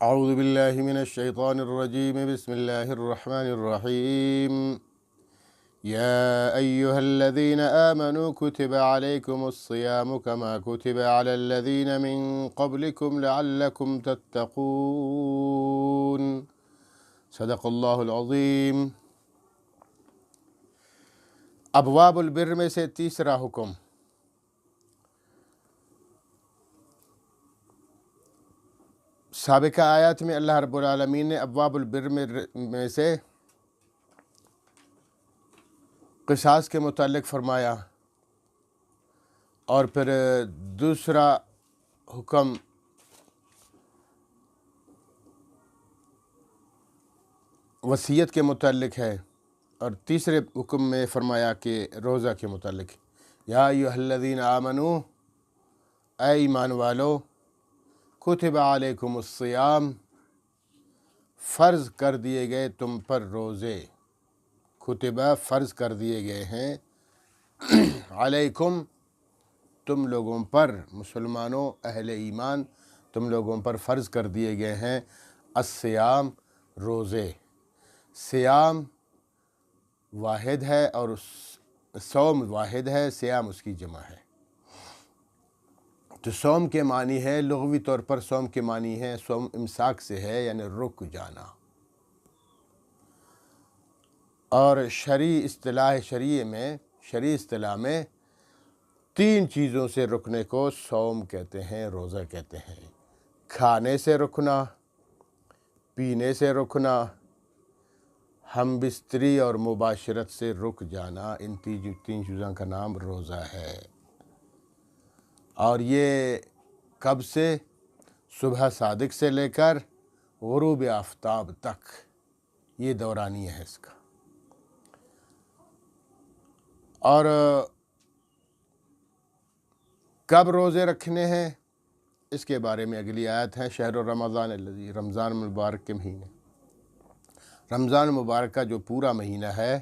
اعوذ باللہ من الشیطان الرجیم بسم اللہ الرحمن الرحیم یا ایہا الذین آمنوا کتب علیکم الصیام کما کتب علی الذین من قبلکم لعلکم تتقون صدق اللہ العظیم۔ ابواب البر میں سے تیسرا حکم، سابقہ آیات میں اللہ رب العالمین نے ابواب البر میں سے قصاص کے متعلق فرمایا، اور پھر دوسرا حکم وصیت کے متعلق ہے، اور تیسرے حکم میں فرمایا کہ روزہ کے متعلق، یا ایھا الذین آمنوا، اے ایمان والو، کتب علیکم الصیام، فرض کر دیے گئے تم پر روزے، کتبہ فرض کر دیے گئے ہیں، علیکم تم لوگوں پر، مسلمانوں اہل ایمان تم لوگوں پر فرض کر دیے گئے ہیں، الصیام روزے، صیام واحد ہے اور صوم واحد ہے، صیام اس کی جمع ہے۔ تو صوم کے معنی ہے، لغوی طور پر صوم کے معنی ہے، صوم امساک سے ہے یعنی رک جانا، اور شرعی اصطلاح میں تین چیزوں سے رکنے کو صوم کہتے ہیں، روزہ کہتے ہیں: کھانے سے رکنا، پینے سے رکنا، ہم بستری اور مباشرت سے رک جانا، ان تین چیزوں کا نام روزہ ہے۔ اور یہ کب سے؟ صبح صادق سے لے کر غروب آفتاب تک، یہ دورانیہ ہے اس کا۔ اور کب روزے رکھنے ہیں اس کے بارے میں اگلی آیت ہے، شہر رمضان الذی، رمضان مبارک کے مہینے، رمضان مبارک کا جو پورا مہینہ ہے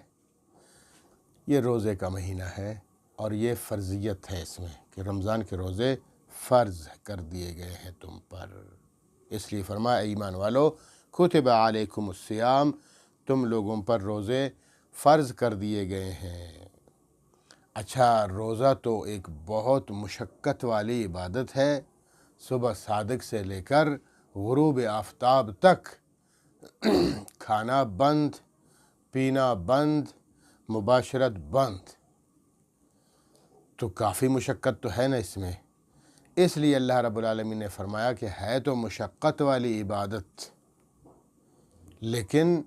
یہ روزے کا مہینہ ہے، اور یہ فرضیت ہے اس میں کہ رمضان کے روزے فرض کر دیے گئے ہیں تم پر، اس لیے فرمایا اے ایمان والو کتب علیکم الصیام، تم لوگوں پر روزے فرض کر دیے گئے ہیں۔ اچھا، روزہ تو ایک بہت مشقت والی عبادت ہے، صبح صادق سے لے کر غروب آفتاب تک کھانا بند، پینا بند، مباشرت بند، تو کافی مشقت تو ہے نا اس میں۔ اس لیے اللہ رب العالمین نے فرمایا کہ ہے تو مشقت والی عبادت، لیکن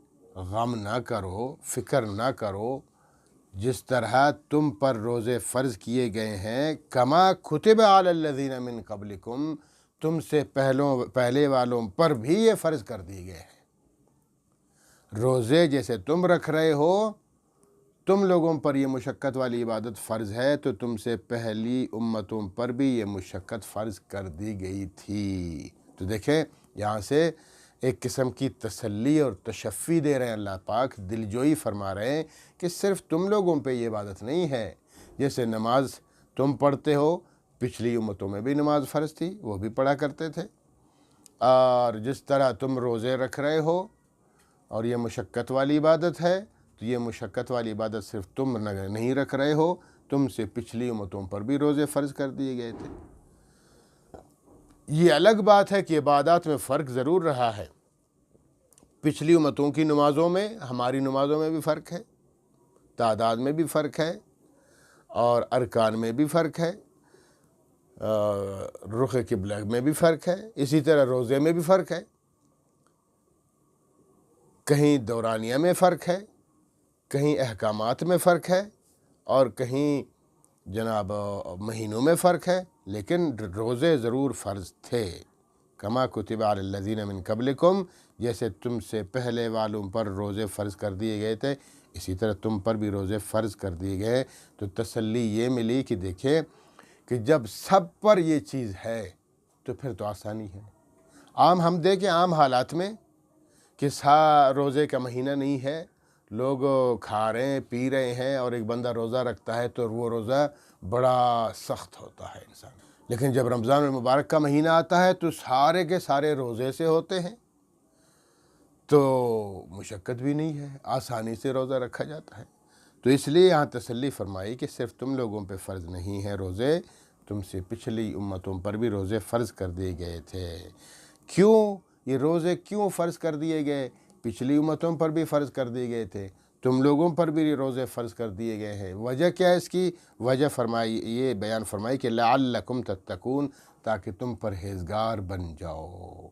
غم نہ کرو، فکر نہ کرو، جس طرح تم پر روزے فرض کیے گئے ہیں، کما کتب علی الذین من قبلکم، تم سے پہلے والوں پر بھی یہ فرض کر دیے گئے ہیں۔ روزے جیسے تم رکھ رہے ہو، تم لوگوں پر یہ مشقت والی عبادت فرض ہے، تو تم سے پہلی امتوں پر بھی یہ مشقت فرض کر دی گئی تھی۔ تو دیکھیں یہاں سے ایک قسم کی تسلی اور تشفی دے رہے ہیں اللہ پاک، دلجوئی فرما رہے ہیں کہ صرف تم لوگوں پہ یہ عبادت نہیں ہے، جیسے نماز تم پڑھتے ہو، پچھلی امتوں میں بھی نماز فرض تھی، وہ بھی پڑھا کرتے تھے، اور جس طرح تم روزے رکھ رہے ہو اور یہ مشقت والی عبادت ہے، تو یہ مشقت والی عبادت صرف تم نہیں رکھ رہے ہو، تم سے پچھلی امتوں پر بھی روزے فرض کر دیے گئے تھے۔ یہ الگ بات ہے کہ عبادات میں فرق ضرور رہا ہے، پچھلی امتوں کی نمازوں میں ہماری نمازوں میں بھی فرق ہے، تعداد میں بھی فرق ہے، اور ارکان میں بھی فرق ہے، رخ قبلہ میں بھی فرق ہے، اسی طرح روزے میں بھی فرق ہے، کہیں دورانیہ میں فرق ہے، کہیں احکامات میں فرق ہے، اور کہیں جناب مہینوں میں فرق ہے، لیکن روزے ضرور فرض تھے، کما کتب علی الذین من قبلکم، جیسے تم سے پہلے والوں پر روزے فرض کر دیے گئے تھے، اسی طرح تم پر بھی روزے فرض کر دیے گئے۔ تو تسلی یہ ملی کہ دیکھیں کہ جب سب پر یہ چیز ہے تو پھر تو آسانی ہے۔ ہم دیکھیں عام حالات میں کہ روزے کا مہینہ نہیں ہے، لوگ کھا رہے ہیں، پی رہے ہیں، اور ایک بندہ روزہ رکھتا ہے تو وہ روزہ بڑا سخت ہوتا ہے انسان۔ لیکن جب رمضان المبارک کا مہینہ آتا ہے تو سارے کے سارے روزے سے ہوتے ہیں، تو مشقت بھی نہیں ہے، آسانی سے روزہ رکھا جاتا ہے۔ تو اس لیے یہاں تسلی فرمائی کہ صرف تم لوگوں پہ فرض نہیں ہے روزے، تم سے پچھلی امتوں پر بھی روزے فرض کر دیے گئے تھے۔ کیوں یہ روزے کیوں فرض کر دیے گئے؟ پچھلی امتوں پر بھی فرض کر دیے گئے تھے، تم لوگوں پر بھی روزے فرض کر دیے گئے ہیں۔ وجہ کیا ہے اس کی؟ وجہ فرمائی، یہ بیان فرمائی کہ لعلکم تتقون، تاکہ تم پرہیزگار بن جاؤ۔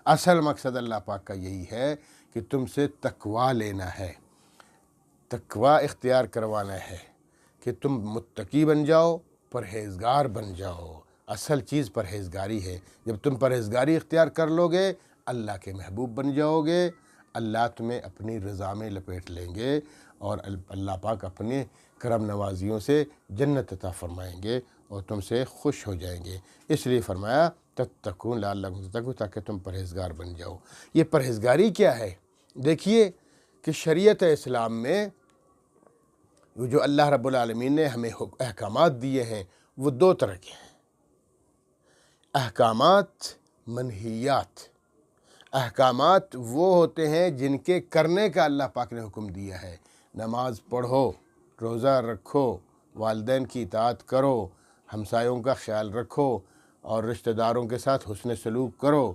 اصل مقصد اللہ پاک کا یہی ہے کہ تم سے تقوی لینا ہے، تقوی اختیار کروانا ہے کہ تم متقی بن جاؤ، پرہیزگار بن جاؤ۔ اصل چیز پرہیزگاری ہے۔ جب تم پرہیزگاری اختیار کر لو گے، اللہ کے محبوب بن جاؤ گے، اللہ تمہیں اپنی رضا میں لپیٹ لیں گے، اور اللہ پاک اپنے کرم نوازیوں سے جنت عطا فرمائیں گے اور تم سے خوش ہو جائیں گے۔ اس لیے فرمایا تتقون لعلکم تتقون، تاکہ تم پرہیزگار بن جاؤ۔ یہ پرہیزگاری کیا ہے؟ دیکھیے کہ شریعت اسلام میں جو اللہ رب العالمین نے ہمیں احکامات دیے ہیں وہ دو طرح کے ہیں، احکامات، منہیات۔ احکامات وہ ہوتے ہیں جن کے کرنے کا اللہ پاک نے حکم دیا ہے، نماز پڑھو، روزہ رکھو، والدین کی اطاعت کرو، ہمسایوں کا خیال رکھو، اور رشتہ داروں کے ساتھ حسن سلوک کرو،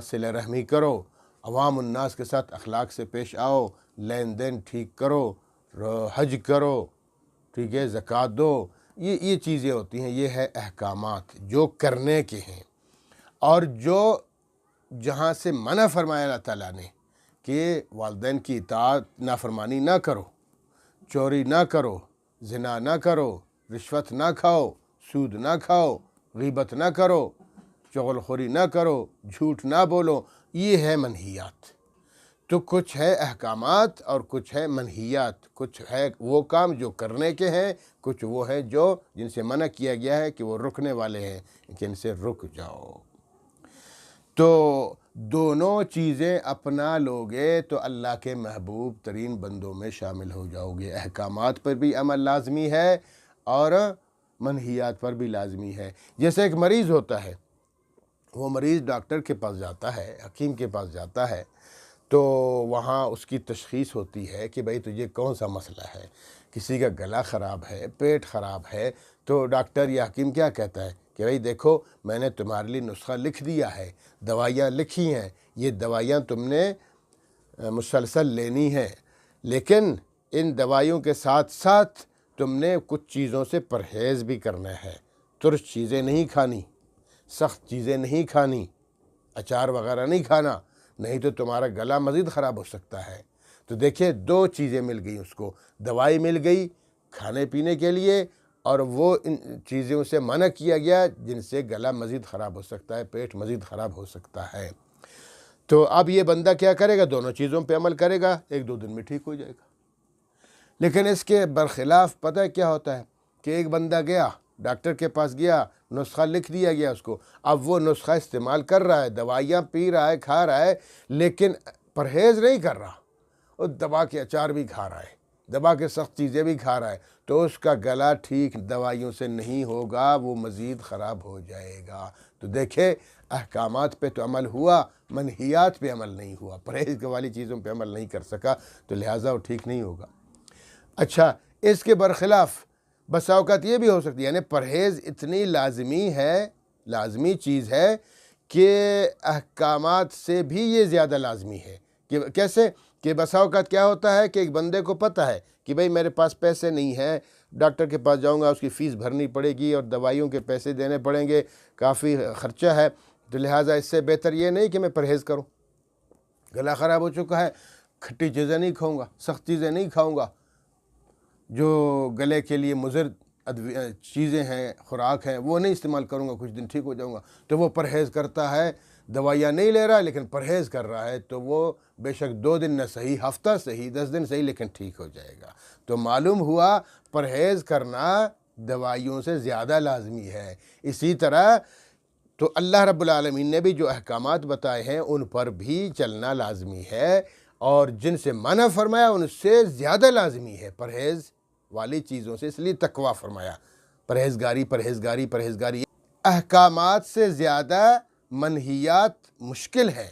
صلہ رحمی کرو، عوام الناس کے ساتھ اخلاق سے پیش آؤ، لین دین ٹھیک کرو، حج کرو، ٹھیک ہے، زکوٰۃ دو۔ یہ چیزیں ہوتی ہیں، یہ ہے احکامات جو کرنے کے ہیں۔ اور جو جہاں سے منع فرمایا اللہ تعالیٰ نے کہ والدین کی اطاعت، نافرمانی نہ کرو، چوری نہ کرو، زنا نہ کرو، رشوت نہ کھاؤ، سود نہ کھاؤ، غیبت نہ کرو، چغل خوری نہ کرو، جھوٹ نہ بولو، یہ ہے منہیات۔ تو کچھ ہے احکامات اور کچھ ہے منہیات، کچھ ہے وہ کام جو کرنے کے ہیں، کچھ وہ ہے جو جن سے منع کیا گیا ہے کہ وہ رکنے والے ہیں کہ ان سے رک جاؤ۔ تو دونوں چیزیں اپنا لوگے تو اللہ کے محبوب ترین بندوں میں شامل ہو جاؤ گے۔ احکامات پر بھی عمل لازمی ہے اور منہیات پر بھی لازمی ہے۔ جیسے ایک مریض ہوتا ہے، وہ مریض ڈاکٹر کے پاس جاتا ہے، حکیم کے پاس جاتا ہے، تو وہاں اس کی تشخیص ہوتی ہے کہ بھئی تجھے کون سا مسئلہ ہے۔ کسی کا گلا خراب ہے، پیٹ خراب ہے، تو ڈاکٹر یا حکیم کیا کہتا ہے کہ بھئی دیکھو میں نے تمہارے لیے نسخہ لکھ دیا ہے، دوائیاں لکھی ہیں، یہ دوائیاں تم نے مسلسل لینی ہیں، لیکن ان دوائیوں کے ساتھ ساتھ تم نے کچھ چیزوں سے پرہیز بھی کرنا ہے۔ ترش چیزیں نہیں کھانی، سخت چیزیں نہیں کھانی، اچار وغیرہ نہیں کھانا، نہیں تو تمہارا گلا مزید خراب ہو سکتا ہے۔ تو دیکھیں دو چیزیں مل گئی اس کو، دوائی مل گئی کھانے پینے کے لیے، اور وہ ان چیزوں سے منع کیا گیا جن سے گلا مزید خراب ہو سکتا ہے، پیٹ مزید خراب ہو سکتا ہے۔ تو اب یہ بندہ کیا کرے گا؟ دونوں چیزوں پہ عمل کرے گا، ایک دو دن میں ٹھیک ہو جائے گا۔ لیکن اس کے برخلاف پتہ ہے کیا ہوتا ہے کہ ایک بندہ گیا ڈاکٹر کے پاس گیا، نسخہ لکھ دیا گیا اس کو، اب وہ نسخہ استعمال کر رہا ہے، دوائیاں پی رہا ہے، کھا رہا ہے، لیکن پرہیز نہیں کر رہا، وہ دبا کے اچار بھی کھا رہا ہے، دبا کے سخت چیزیں بھی کھا رہا ہے، تو اس کا گلا ٹھیک دوائیوں سے نہیں ہوگا، وہ مزید خراب ہو جائے گا۔ تو دیکھیں احکامات پہ تو عمل ہوا، منہیات پہ عمل نہیں ہوا، پرہیز والی چیزوں پہ عمل نہیں کر سکا، تو لہٰذا وہ ٹھیک نہیں ہوگا۔ اچھا، اس کے برخلاف بسا اوقات یہ بھی ہو سکتی ہے، یعنی پرہیز اتنی لازمی چیز ہے کہ احکامات سے بھی یہ زیادہ لازمی ہے۔ کہ کیسے؟ کہ بسا اوقات کیا ہوتا ہے کہ ایک بندے کو پتہ ہے کہ بھئی میرے پاس پیسے نہیں ہیں، ڈاکٹر کے پاس جاؤں گا، اس کی فیس بھرنی پڑے گی اور دوائیوں کے پیسے دینے پڑیں گے، کافی خرچہ ہے، تو لہٰذا اس سے بہتر یہ نہیں کہ میں پرہیز کروں، گلا خراب ہو چکا ہے، کھٹی چیزیں نہیں کھاؤں گا، سخت چیزیں نہیں کھاؤں گا، جو گلے کے لیے مضر چیزیں ہیں، خوراک ہیں، وہ نہیں استعمال کروں گا، کچھ دن ٹھیک ہو جاؤں گا۔ تو وہ پرہیز کرتا ہے، دوائیاں نہیں لے رہا ہے لیکن پرہیز کر رہا ہے، تو وہ بے شک 2 دن نہ صحیح، ہفتہ صحیح، 10 دن صحیح، لیکن ٹھیک ہو جائے گا۔ تو معلوم ہوا پرہیز کرنا دوائیوں سے زیادہ لازمی ہے۔ اسی طرح تو اللہ رب العالمین نے بھی جو احکامات بتائے ہیں ان پر بھی چلنا لازمی ہے، اور جن سے منع فرمایا ان سے زیادہ لازمی ہے پرہیز والی چیزوں سے، اس لیے تقویٰ فرمایا، پرہیزگاری پرہیزگاری پرہیزگاری۔ احکامات سے زیادہ منہیات مشکل ہے۔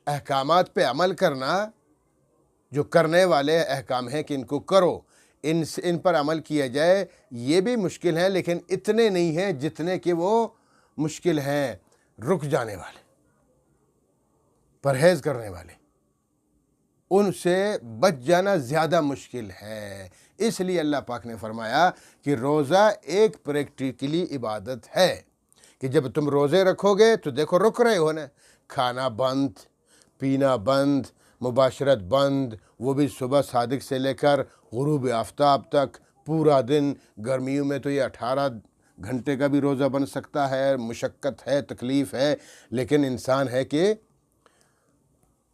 احکامات پہ عمل کرنا، جو کرنے والے احکام ہیں کہ ان کو کرو، ان پر عمل کیا جائے، یہ بھی مشکل ہے، لیکن اتنے نہیں ہیں جتنے کہ وہ مشکل ہیں رک جانے والے، پرہیز کرنے والے، ان سے بچ جانا زیادہ مشکل ہے۔ اس لیے اللہ پاک نے فرمایا کہ روزہ ایک پریکٹیکلی عبادت ہے کہ جب تم روزے رکھو گے تو دیکھو رک رہے ہو نا، کھانا بند، پینا بند، مباشرت بند، وہ بھی صبح صادق سے لے کر غروب آفتاب تک پورا دن۔ گرمیوں میں تو یہ 18 گھنٹے کا بھی روزہ بن سکتا ہے، مشقت ہے، تکلیف ہے، لیکن انسان ہے کہ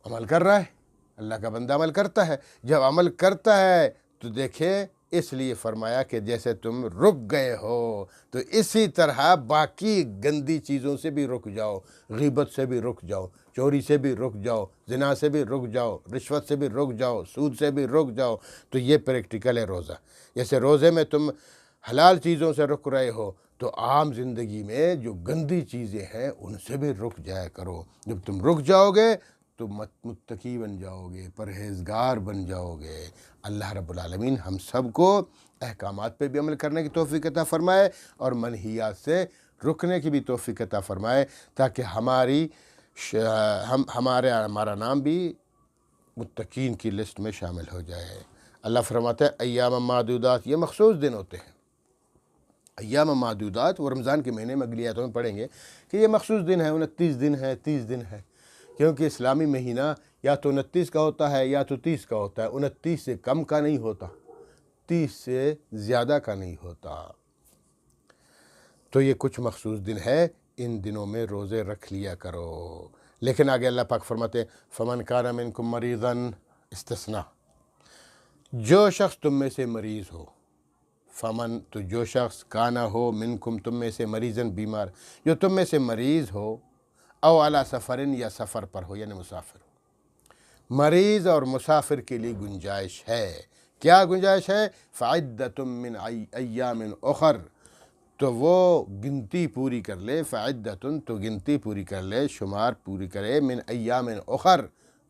عمل کر رہا ہے، اللہ کا بندہ عمل کرتا ہے۔ جب عمل کرتا ہے تو دیکھیں، اس لیے فرمایا کہ جیسے تم رک گئے ہو تو اسی طرح باقی گندی چیزوں سے بھی رک جاؤ، غیبت سے بھی رک جاؤ، چوری سے بھی رک جاؤ، زنا سے بھی رک جاؤ، رشوت سے بھی رک جاؤ، سود سے بھی رک جاؤ۔ تو یہ پریکٹیکل ہے روزہ۔ جیسے روزے میں تم حلال چیزوں سے رک رہے ہو تو عام زندگی میں جو گندی چیزیں ہیں ان سے بھی رک جایا کرو۔ جب تم رک جاؤ گے تو متقی بن جاؤ گے، پرہیزگار بن جاؤ گے۔ اللہ رب العالمین ہم سب کو احکامات پہ بھی عمل کرنے کی توفیق عطا فرمائے اور منہیات سے رکنے کی بھی توفیق عطا فرمائے، تاکہ ہمارا نام بھی متقین کی لسٹ میں شامل ہو جائے۔ اللہ فرماتا ہے ایام معدودات، یہ مخصوص دن ہوتے ہیں۔ ایام معدودات وہ رمضان کے مہینے میں اگلی آیتوں میں پڑھیں گے کہ یہ مخصوص دن ہے، 29 دن ہے، 30 دن ہے، کیونکہ اسلامی مہینہ یا تو 29 کا ہوتا ہے یا تو 30 کا ہوتا ہے، 29 سے کم کا نہیں ہوتا، 30 سے زیادہ کا نہیں ہوتا۔ تو یہ کچھ مخصوص دن ہے، ان دنوں میں روزے رکھ لیا کرو۔ لیکن آگے اللہ پاک فرماتے ہیں فمن کان منکم مریضا، استثناء، جو شخص تم میں سے مریض ہو، فمن تو جو شخص کانا ہو، منکم تم میں سے، مریضاً بیمار، جو تم میں سے مریض ہو، او علی سفرن یا سفر پر ہو، یعنی مسافر ہو۔ مریض اور مسافر کے لیے گنجائش ہے۔ کیا گنجائش ہے؟ فعدۃ من ایام اخر، تو وہ گنتی پوری کر لے، فعدۃ تو گنتی پوری کر لے، شمار پوری کرے، من ایام اخر،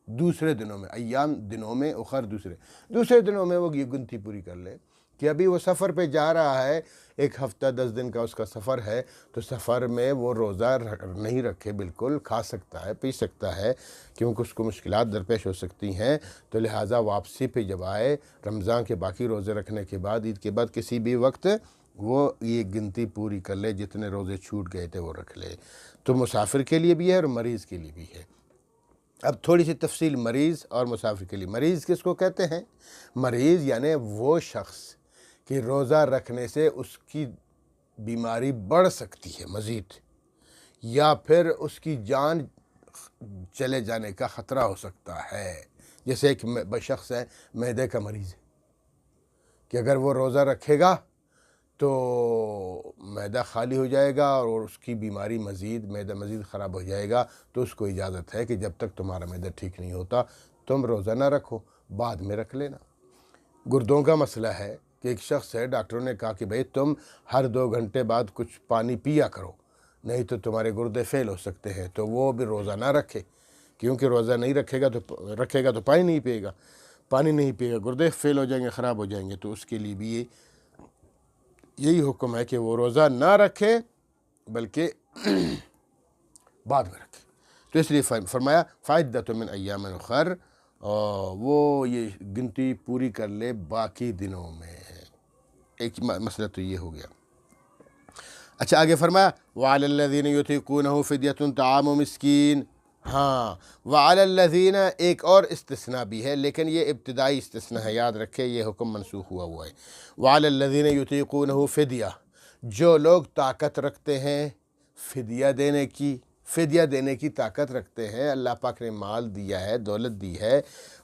دوسرے دنوں میں، ایام دنوں میں، اخر دوسرے دنوں میں وہ یہ گنتی پوری کر لے کہ ابھی وہ سفر پہ جا رہا ہے، 1 ہفتہ 10 دن کا اس کا سفر ہے، تو سفر میں وہ روزہ نہیں رکھے، بالکل کھا سکتا ہے، پی سکتا ہے، کیونکہ اس کو مشکلات درپیش ہو سکتی ہیں، تو لہٰذا واپسی پہ جب آئے رمضان کے باقی روزے رکھنے کے بعد، عید کے بعد کسی بھی وقت وہ یہ گنتی پوری کر لے، جتنے روزے چھوٹ گئے تھے وہ رکھ لے۔ تو مسافر کے لیے بھی ہے اور مریض کے لیے بھی ہے۔ اب تھوڑی سی تفصیل مریض اور مسافر کے لیے۔ مریض کس کو کہتے ہیں؟ مریض یعنی وہ شخص کہ روزہ رکھنے سے اس کی بیماری بڑھ سکتی ہے مزید، یا پھر اس کی جان چلے جانے کا خطرہ ہو سکتا ہے۔ جیسے ایک شخص ہے معدے کا مریض ہے کہ اگر وہ روزہ رکھے گا تو معدہ خالی ہو جائے گا اور اس کی بیماری معدہ مزید خراب ہو جائے گا، تو اس کو اجازت ہے کہ جب تک تمہارا معدہ ٹھیک نہیں ہوتا تم روزہ نہ رکھو، بعد میں رکھ لینا۔ گردوں کا مسئلہ ہے کہ ایک شخص ہے، ڈاکٹروں نے کہا کہ بھئی تم ہر 2 گھنٹے بعد کچھ پانی پیا کرو، نہیں تو تمہارے گردے فیل ہو سکتے ہیں، تو وہ بھی روزہ نہ رکھے، کیونکہ روزہ نہیں رکھے گا تو پانی نہیں پیے گا، گردے فیل ہو جائیں گے، خراب ہو جائیں گے، تو اس کے لیے بھی یہی حکم ہے کہ وہ روزہ نہ رکھے بلکہ بعد میں رکھے۔ تو اس لیے فرمایا فعدۃ من ایام اخر، اور وہ یہ گنتی پوری کر لے باقی دنوں میں۔ ایک مسئلہ تو یہ ہو گیا۔ اچھا آگے فرمایا وعلی الذین یطیقونہ فدیۃ طعام مسکین۔ ہاں، وعلی الذین ایک اور استثناء بھی ہے، لیکن یہ ابتدائی استثناء ہے، یاد رکھے یہ حکم منسوخ ہوا ہے۔ وعلی الذین یطیقونہ فدیہ، جو لوگ طاقت رکھتے ہیں فدیہ دینے کی طاقت رکھتے ہیں، اللہ پاک نے مال دیا ہے، دولت دی ہے،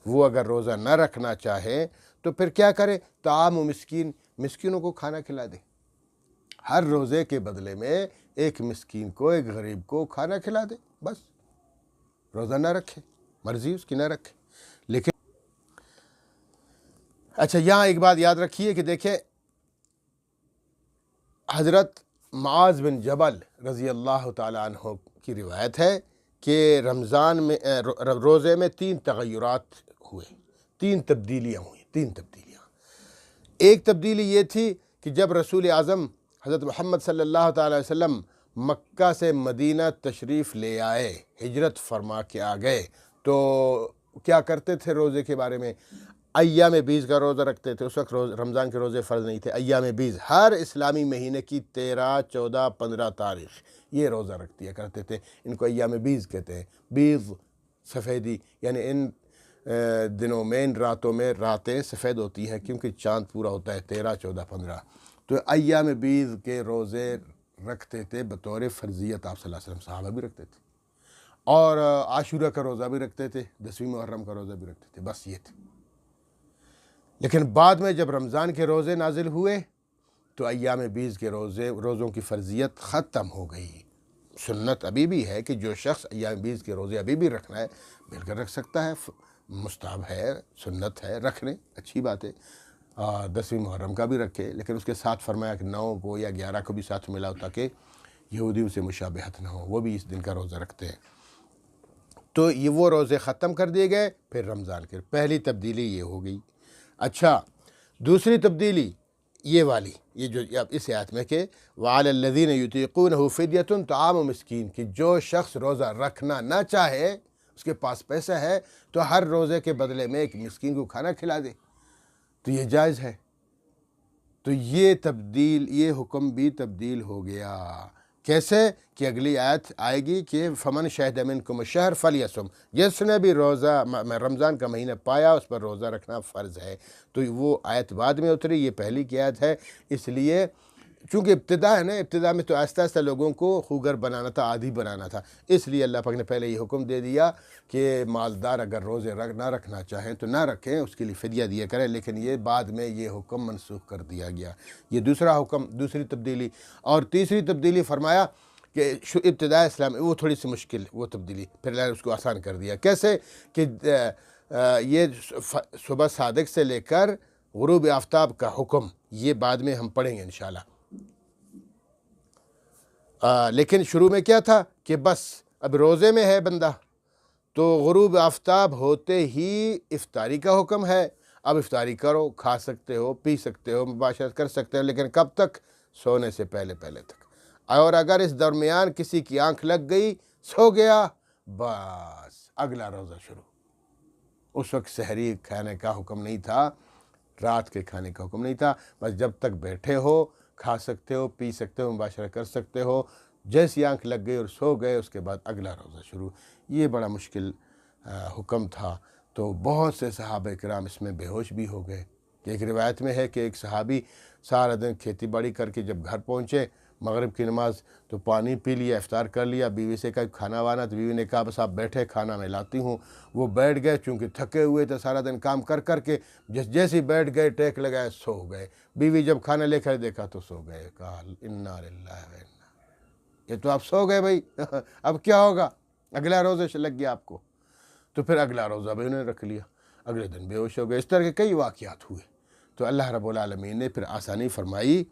وہ اگر روزہ نہ رکھنا چاہے تو پھر کیا کرے؟ طعام مسکین، مسکینوں کو کھانا کھلا دے، ہر روزے کے بدلے میں ایک مسکین کو، ایک غریب کو کھانا کھلا دے، بس، روزہ نہ رکھے، مرضی اس کی نہ رکھے۔ لیکن اچھا یہاں ایک بات یاد رکھیے کہ دیکھیں، حضرت معاذ بن جبل رضی اللہ تعالیٰ عنہ کی روایت ہے کہ رمضان میں روزے میں 3 تغیرات ہوئے، 3 تبدیلیاں ہوئیں، 3 تبدیلیاں۔ ایک تبدیلی یہ تھی کہ جب رسول اعظم حضرت محمد صلی اللہ تعالیٰ علیہ وسلم مکہ سے مدینہ تشریف لے آئے، ہجرت فرما کے آ گئے، تو کیا کرتے تھے روزے کے بارے میں؟ ایام 20 کا روزہ رکھتے تھے۔ اس وقت رمضان کے روزے فرض نہیں تھے۔ ایام 20 ہر اسلامی مہینے کی 13، 14، 15 تاریخ یہ روزہ رکھ دیا کرتے تھے۔ ان کو ایام 20 کہتے ہیں۔ 20 سفیدی، یعنی ان دنوں میں، ان راتوں میں راتیں سفید ہوتی ہیں کیونکہ چاند پورا ہوتا ہے 13، 14، 15۔ تو ایام 20 کے روزے رکھتے تھے بطور فرضیت۔ آپ صلی اللہ علیہ وسلم صحابہ بھی رکھتے تھے، اور عاشورہ کا روزہ بھی رکھتے تھے، 10ویں محرم کا روزہ بھی رکھتے تھے، بس یہ تھے۔ لیکن بعد میں جب رمضان کے روزے نازل ہوئے تو ایام 20 کے روزوں کی فرضیت ختم ہو گئی۔ سنت ابھی بھی ہے کہ جو شخص ایام 20 کے روزے ابھی بھی رکھنا ہے مل کر رکھ سکتا ہے، مستحب ہے، سنت ہے، رکھ لیں، اچھی بات ہے۔ 10ویں محرم کا بھی رکھے، لیکن اس کے ساتھ فرمایا کہ 9 کو یا 11 کو بھی ساتھ ملاؤ تاکہ یہودیوں سے مشابہت نہ ہو، وہ بھی اس دن کا روزہ رکھتے ہیں۔ تو یہ وہ روزے ختم کر دیے گئے۔ پھر رمضان کے پہلی تبدیلی یہ ہو گئی۔ اچھا، دوسری تبدیلی یہ والی، یہ جو اس آیت میں کہ وَعَلَى الَّذِينَ يُطِيقُونَهُ فِدْيَةٌ طَعَامُ مِسْكِين، کہ جو شخص روزہ رکھنا نہ چاہے، اس کے پاس پیسہ ہے تو ہر روزے کے بدلے میں ایک مسکین کو کھانا کھلا دے، تو یہ جائز ہے۔ تو یہ حکم بھی تبدیل ہو گیا۔ کیسے؟ کہ اگلی آیت آئے گی کہ فمن شہد منکم الشہر فلیصم، جس نے بھی روزہ رمضان کا مہینہ پایا اس پر روزہ رکھنا فرض ہے۔ تو وہ آیت بعد میں اتری، یہ پہلی کی آیت ہے۔ اس لیے چونکہ ابتدا ہے نا، ابتدا میں تو آہستہ آہستہ لوگوں کو خوگر بنانا تھا، عادی بنانا تھا، اس لیے اللہ پاک نے پہلے یہ حکم دے دیا کہ مالدار اگر روزے نہ رکھنا چاہیں تو نہ رکھیں، اس کے لیے فدیہ دیا کریں۔ لیکن یہ بعد میں یہ حکم منسوخ کر دیا گیا۔ یہ دوسرا حکم، دوسری تبدیلی۔ اور تیسری تبدیلی فرمایا کہ ابتداء اسلام، وہ تھوڑی سی مشکل وہ تبدیلی، پھر اللہ نے اس کو آسان کر دیا۔ کیسے؟ کہ یہ صبح صادق سے لے کر غروب آفتاب کا حکم، یہ بعد میں ہم پڑھیں گے انشاءاللہ۔ لیکن شروع میں کیا تھا کہ بس اب روزے میں ہے بندہ تو غروب آفتاب ہوتے ہی افطاری کا حکم ہے۔ اب افطاری کرو، کھا سکتے ہو، پی سکتے ہو، مباشرت کر سکتے ہو، لیکن کب تک؟ سونے سے پہلے تک۔ اور اگر اس درمیان کسی کی آنکھ لگ گئی، سو گیا، بس اگلا روزہ شروع۔ اس وقت سحری کھانے کا حکم نہیں تھا، رات کے کھانے کا حکم نہیں تھا، بس جب تک بیٹھے ہو کھا سکتے ہو، پی سکتے ہو، مباشرت کر سکتے ہو، جیسی آنکھ لگ گئی اور سو گئے اس کے بعد اگلا روزہ شروع۔ یہ بڑا مشکل حکم تھا، تو بہت سے صحابہ کرام اس میں بے ہوش بھی ہو گئے۔ ایک روایت میں ہے کہ ایک صحابی سارا دن کھیتی باڑی کر کے جب گھر پہنچے، مغرب کی نماز تو پانی پی لیا، افطار کر لیا، بیوی سے کہا کھانا وانا، تو بیوی نے کہا بس آپ بیٹھے، کھانا میں لاتی ہوں۔ وہ بیٹھ گئے، چونکہ تھکے ہوئے تھے سارا دن کام کر کے، جیسے بیٹھ گئے ٹیک لگائے سو گئے۔ بیوی جب کھانا لے کر دیکھا تو سو گئے۔ کہا انا للہ و انا، یہ تو آپ سو گئے بھائی، اب کیا ہوگا؟ اگلا روزہ لگ گیا آپ کو۔ تو پھر اگلا روزہ بھی انہوں نے رکھ لیا، اگلے دن بے ہوش ہو گئے۔ اس طرح کے کئی واقعات ہوئے۔ تو اللہ رب العالمین نے پھر آسانی فرمائی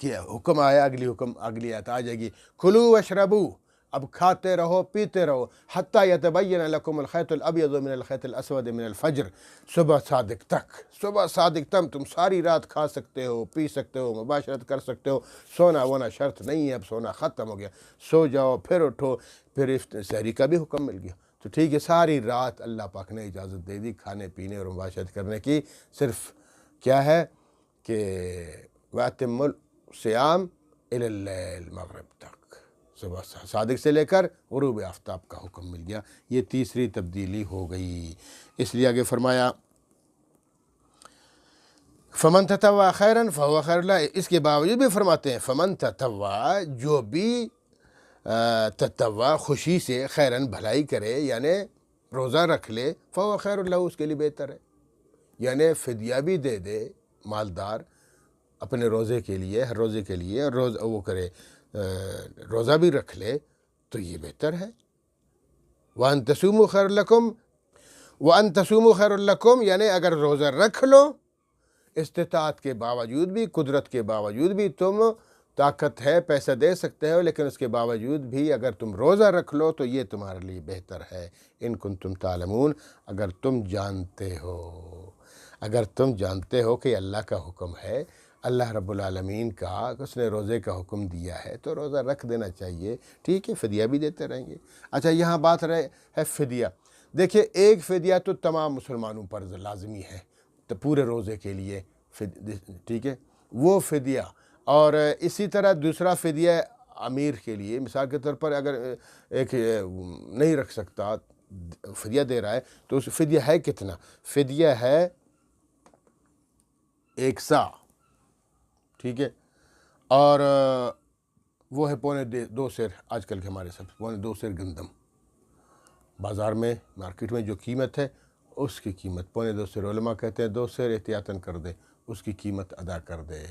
کہ حکم آیا، اگلی آیت آ جائے گی، کلو واشربو، اب کھاتے رہو، پیتے رہو، حتی یتبین لکم الخیط الابیض من الخیط الاسود من الفجر، صبح صادق تک تم ساری رات کھا سکتے ہو، پی سکتے ہو، مباشرت کر سکتے ہو، سونا وونا شرط نہیں ہے، اب سونا ختم ہو گیا، سو جاؤ، پھر اٹھو، پھر سحری کا بھی حکم مل گیا۔ تو ٹھیک ہے، ساری رات اللہ پاک نے اجازت دے دی کھانے پینے اور مباشرت کرنے کی۔ صرف کیا ہے کہ وَأَتِمُّ الصِّيَامَ إِلَى اللَّيْلِ، مغرب تک، صبح صادق سے لے کر غروب آفتاب کا حکم مل گیا۔ یہ تیسری تبدیلی ہو گئی۔ اس لیے آگے فرمایا فمن تطوع خیرا فهو خیر له، اس کے باوجود بھی فرماتے ہیں فمن تطوع، جو بھی تطوع خوشی سے خیرن بھلائی کرے، یعنی روزہ رکھ لے، فهو خیر له، اس کے لیے بہتر ہے۔ یعنی فدیہ بھی دے دے مالدار اپنے روزے کے لیے، ہر روزے کے لیے، اور وہ کرے، روزہ بھی رکھ لے تو یہ بہتر ہے۔ وَأَن تَصُومُوا خَيْرٌ لَكُمْ، وَأَن تَصُومُوا خَيْرٌ لَكُمْ، یعنی اگر روزہ رکھ لو، استطاعت کے باوجود بھی، قدرت کے باوجود بھی تم طاقت ہے، پیسہ دے سکتے ہو، لیکن اس کے باوجود بھی اگر تم روزہ رکھ لو تو یہ تمہارے لیے بہتر ہے، ان کنتم تعلمون، اگر تم جانتے ہو، اگر تم جانتے ہو کہ اللہ کا حکم ہے، اللہ رب العالمین کا، اس نے روزے کا حکم دیا ہے تو روزہ رکھ دینا چاہیے، ٹھیک ہے، فدیہ بھی دیتے رہیں گے۔ اچھا، یہاں بات رہے ہے فدیہ۔ دیکھیے، ایک فدیہ تو تمام مسلمانوں پر لازمی ہے تو پورے روزے کے لیے، ٹھیک ہے، وہ فدیہ، اور اسی طرح دوسرا فدیہ امیر کے لیے، مثال کے طور پر اگر ایک نہیں رکھ سکتا، فدیہ دے رہا ہے، تو اس فدیہ ہے کتنا؟ فدیہ ہے 1 صاع، ٹھیک ہے، اور وہ ہے 2.25 سیر، آج کل کے ہمارے سب 2.25 سیر گندم، بازار میں، مارکیٹ میں جو قیمت ہے اس کی قیمت 2.25 سیر، علماء کہتے ہیں 2 سیر احتیاطاً کر دے، اس کی قیمت ادا کر دے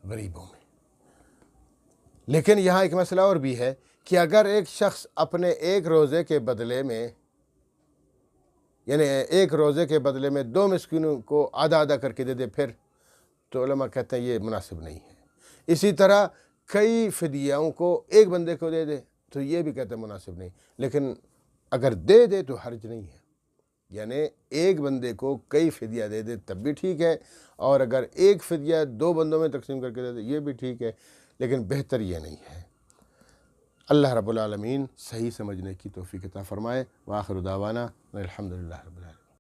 غریبوں میں۔ لیکن یہاں ایک مسئلہ اور بھی ہے کہ اگر ایک شخص اپنے ایک روزے کے بدلے میں، یعنی ایک روزے کے بدلے میں 2 مسکینوں کو آدھا آدھا کر کے دے دے، پھر تو علماء کہتے ہیں یہ مناسب نہیں ہے۔ اسی طرح کئی فدیوں کو ایک بندے کو دے دے تو یہ بھی کہتے ہیں مناسب نہیں، لیکن اگر دے دے تو حرج نہیں ہے، یعنی ایک بندے کو کئی فدیہ دے دے تب بھی ٹھیک ہے، اور اگر ایک فدیہ 2 بندوں میں تقسیم کر کے دے دے یہ بھی ٹھیک ہے، لیکن بہتر یہ نہیں ہے۔ اللہ رب العالمین صحیح سمجھنے کی توفیق عطا فرمائے۔ وآخر دعوانا الحمدللہ رب العالمین۔